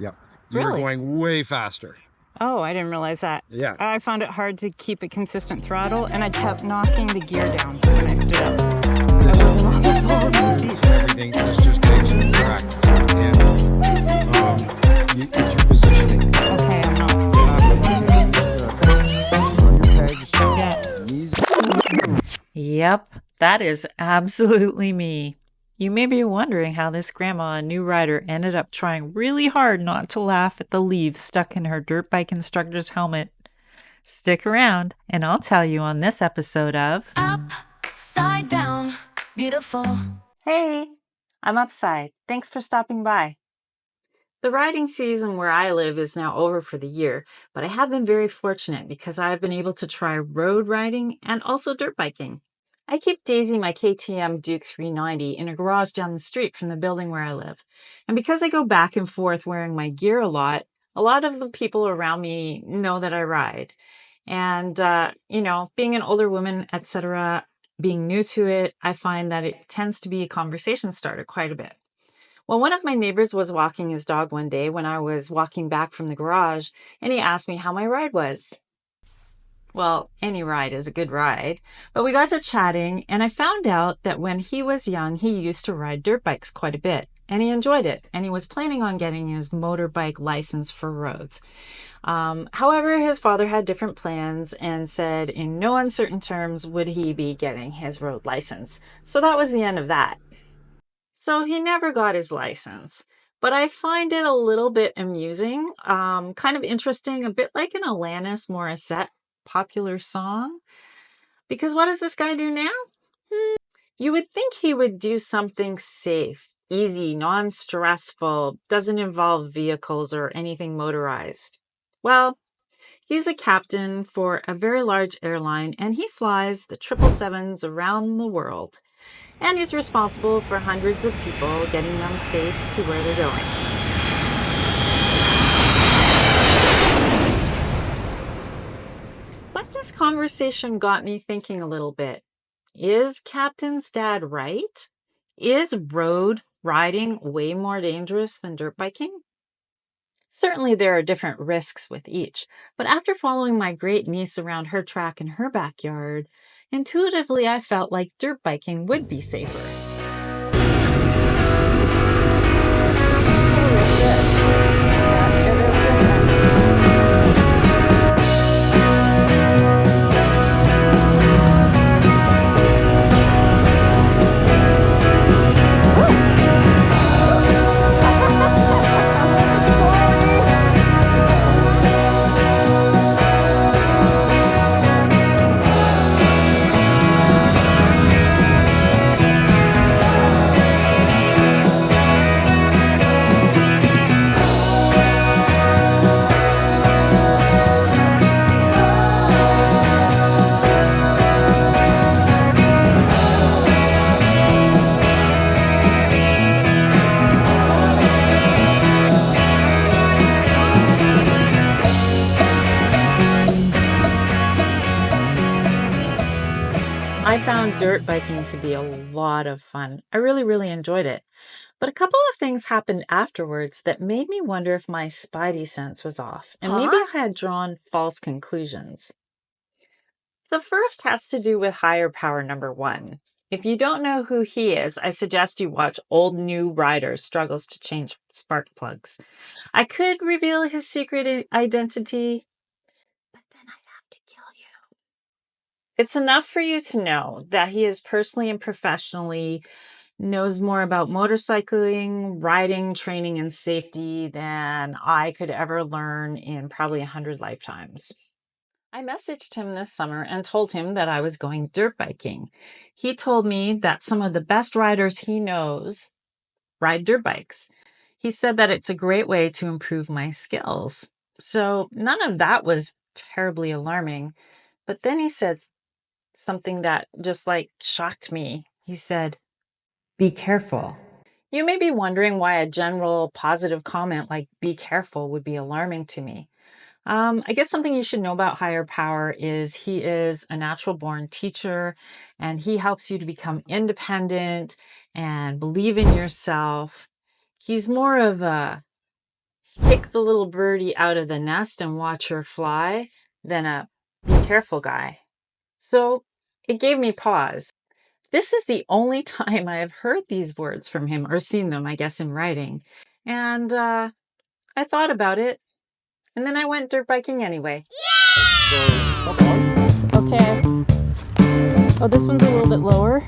Yep. You were Really? going way faster. Oh, I didn't realize that. Yeah. I found it hard to keep a consistent throttle, and I kept knocking the gear down when I stood up. I This wasn't on the full moves speed. and everything. This just takes some practice. And it's your positioning. Okay, I'm not. Just on your pegs, Yeah. knees. Yep, that is absolutely me. You may be wondering how this grandma and new rider ended up trying really hard not to laugh at the leaves stuck in her dirt bike instructor's helmet. Stick around, and I'll tell you on this episode of Upside down, beautiful. Hey, I'm Upside. Thanks for stopping by. The riding season where I live is now over for the year, but I have been very fortunate because I've been able to try road riding and also dirt biking. I keep Daisy my KTM Duke 390 in a garage down the street from the building where I live. And because I go back and forth wearing my gear a lot of the people around me know that I ride. And, being an older woman, etc., being new to it, I find that it tends to be a conversation starter quite a bit. Well, one of my neighbors was walking his dog one day when I was walking back from the garage, and he asked me how my ride was. Well, any ride is a good ride, but we got to chatting, and I found out that when he was young, he used to ride dirt bikes quite a bit, and he enjoyed it, and he was planning on getting his motorbike license for roads. However, his father had different plans and said in no uncertain terms would he be getting his road license. So that was the end of that. So he never got his license. But I find it a little bit amusing, kind of interesting, a bit like an Alanis Morissette popular song. Because what does this guy do now? You would think he would do something safe, easy, non stressful, doesn't involve vehicles or anything motorized. Well, he's a captain for a very large airline and he flies the 777s around the world. And he's responsible for hundreds of people getting them safe to where they're going. But this conversation got me thinking a little bit. Is Captain's dad right? Is road riding way more dangerous than dirt biking? Certainly, there are different risks with each, but after following my great niece around her track in her backyard, intuitively I felt like dirt biking would be safer. I found dirt biking to be a lot of fun. I really, really enjoyed it. But a couple of things happened afterwards that made me wonder if my spidey sense was off, and maybe I had drawn false conclusions. The first has to do with higher power number one. If you don't know who he is, I suggest you watch Old New Rider Struggles to Change Spark Plugs. I could reveal his secret identity, but then I'd have to kill you. It's enough for you to know that he is personally and professionally knows more about motorcycling, riding, training, and safety than I could ever learn in probably 100 lifetimes. I messaged him this summer and told him that I was going dirt biking. He told me that some of the best riders he knows ride dirt bikes. He said that it's a great way to improve my skills. So none of that was terribly alarming. But then he said something that just shocked me. He said, "Be careful." You may be wondering why a general positive comment like "be careful" would be alarming to me. I guess something you should know about higher power is he is a natural born teacher and he helps you to become independent and believe in yourself. He's more of a kick the little birdie out of the nest and watch her fly than a be careful guy. So it gave me pause. This is the only time I have heard these words from him or seen them, I guess, in writing. And I thought about it, and then I went dirt biking anyway. Okay. Oh, this one's a little bit lower.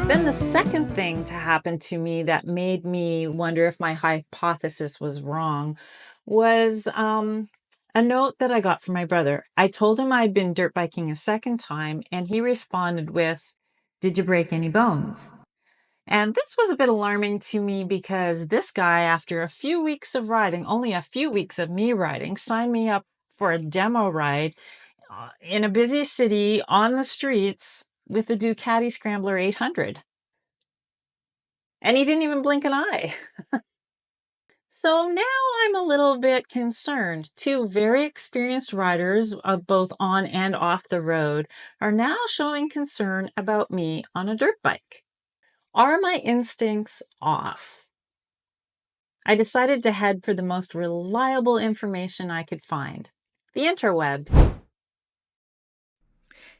Then the second thing to happen to me that made me wonder if my hypothesis was wrong was a note that I got from my brother. I told him I'd been dirt biking a second time, and he responded with, "Did you break any bones?" And this was a bit alarming to me because this guy, after a few weeks of riding, only a few weeks of me riding, signed me up for a demo ride in a busy city on the streets with the Ducati Scrambler 800. And he didn't even blink an eye. So now I'm a little bit concerned. Two very experienced riders of both on and off the road are now showing concern about me on a dirt bike. Are my instincts off? I decided to head for the most reliable information I could find, the interwebs.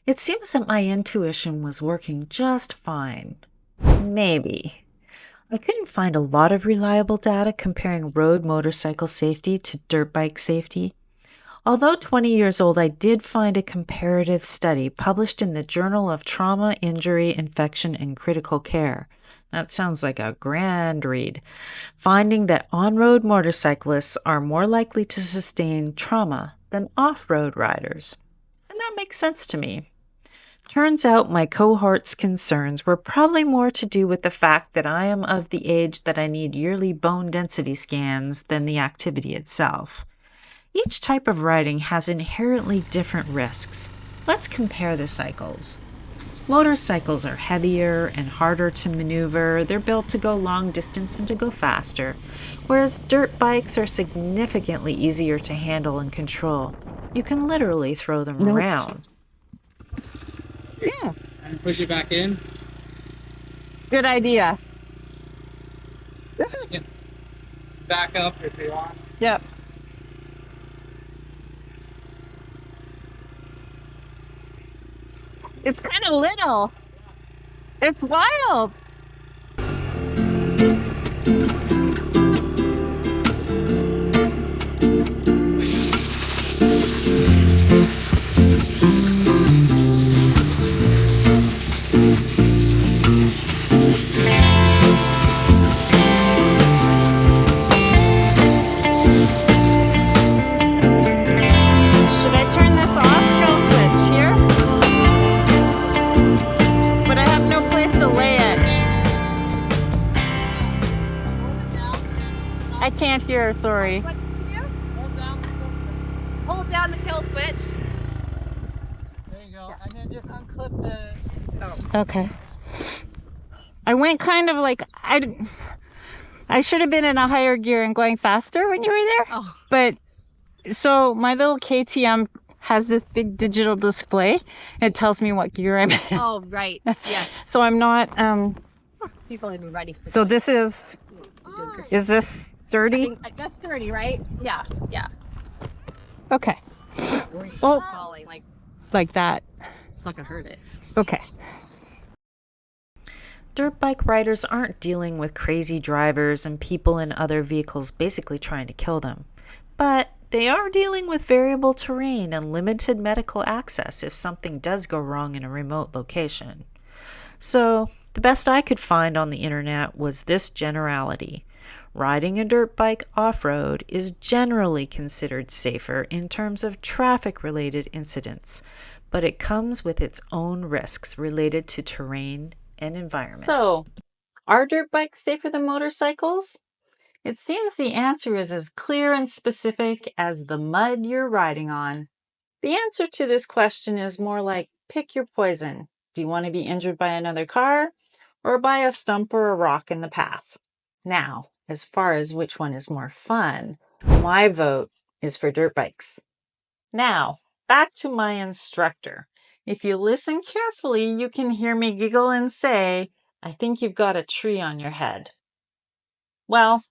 It seems that my intuition was working just fine. Maybe. I couldn't find a lot of reliable data comparing road motorcycle safety to dirt bike safety. Although 20 years old, I did find a comparative study published in the Journal of Trauma, Injury, Infection, and Critical Care. That sounds like a grand read. Finding that on-road motorcyclists are more likely to sustain trauma than off-road riders. And that makes sense to me. Turns out my cohort's concerns were probably more to do with the fact that I am of the age that I need yearly bone density scans than the activity itself. Each type of riding has inherently different risks. Let's compare the cycles. Motorcycles are heavier and harder to maneuver. They're built to go long distance and to go faster, whereas dirt bikes are significantly easier to handle and control. You can literally throw them around. Yeah. And push it back in. Good idea. This is back up if you want. Yep. It's kind of little. It's wild. I can't hear, sorry. What can you do? Hold down the kill switch. There you go. And then just unclip the... Okay. I went kind of like, I should have been in a higher gear and going faster when you were there. Oh. But, so my little KTM has this big digital display. It tells me what gear I'm in. Oh, right. Yes. So I'm not, People have been ready for so this is this 30? that's 30, right? Yeah. Yeah. Okay. Oh, Falling, like that. it's not gonna hurt it. Okay. Dirt bike riders aren't dealing with crazy drivers and people in other vehicles basically trying to kill them. But they are dealing with variable terrain and limited medical access if something does go wrong in a remote location. So, the best I could find on the internet was this generality. Riding a dirt bike off-road is generally considered safer in terms of traffic-related incidents, but it comes with its own risks related to terrain and environment. So, are dirt bikes safer than motorcycles? It seems the answer is as clear and specific as the mud you're riding on. The answer to this question is more like pick your poison. Do you want to be injured by another car or by a stump or a rock in the path? Now, as far as which one is more fun, my vote is for dirt bikes. Now, back to my instructor. If you listen carefully, you can hear me giggle and say, I think you've got a tree on your head. Well,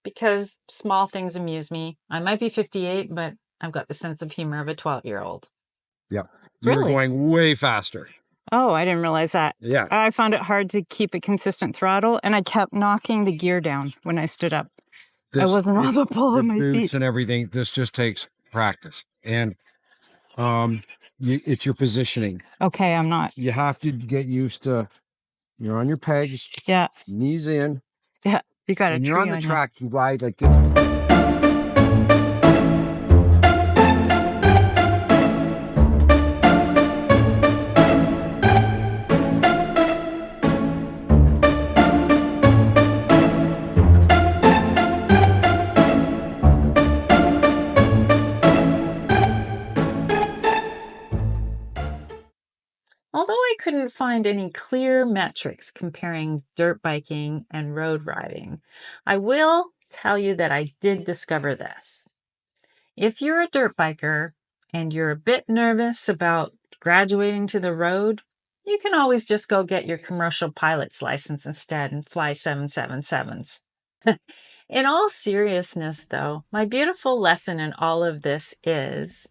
because small things amuse me. I might be 58, but I've got the sense of humor of a 12-year-old. Yeah. You were Really? going way faster. Oh, I didn't realize that. Yeah. I found it hard to keep a consistent throttle, and I kept knocking the gear down when I stood up. I wasn't on the ball of my boots feet. and everything. This just takes practice. And it's your positioning. Okay, I'm not. You have to get used to, you're on your pegs, Yeah, knees in. yeah. You got a When tree you're on the you. track, you ride like this. Although I couldn't find any clear metrics comparing dirt biking and road riding, I will tell you that I did discover this. If you're a dirt biker and you're a bit nervous about graduating to the road, you can always just go get your commercial pilot's license instead and fly 777s. In all seriousness, though, my beautiful lesson in all of this is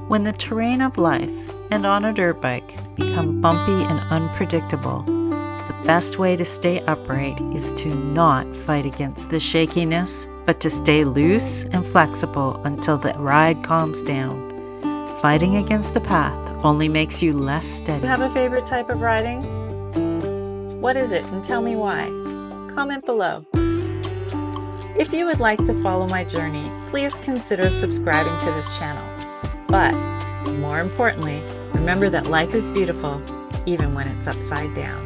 when the terrain of life and on a dirt bike become bumpy and unpredictable, the best way to stay upright is to not fight against the shakiness, but to stay loose and flexible until the ride calms down. Fighting against the path only makes you less steady. Do you have a favorite type of riding? What is it, and tell me why? Comment below. If you would like to follow my journey, please consider subscribing to this channel. But more importantly, remember that life is beautiful even when it's upside down.